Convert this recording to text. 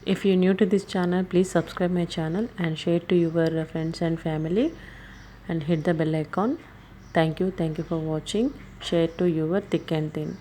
If you're new to this channel, please subscribe my channel and share to your friends and family and hit the bell icon. Thank you for watching. Share to your thick and thin.